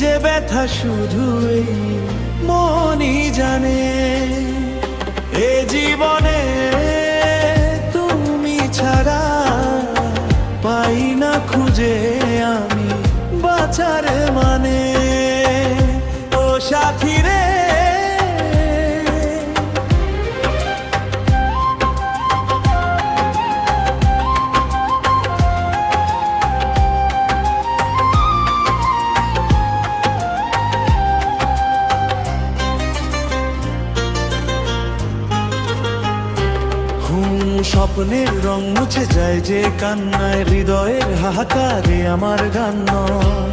যে ব্যথা শুধু এই মনই জানে। এ জীবনে তুমি ছাড়া পাই না খুঁজে আমি বাঁচার মানে। ও সাথী রে, স্বপ্নের রং মুছে যায় যে কান্নায়, হৃদয়ের হাহাকারে আমার গান নয়।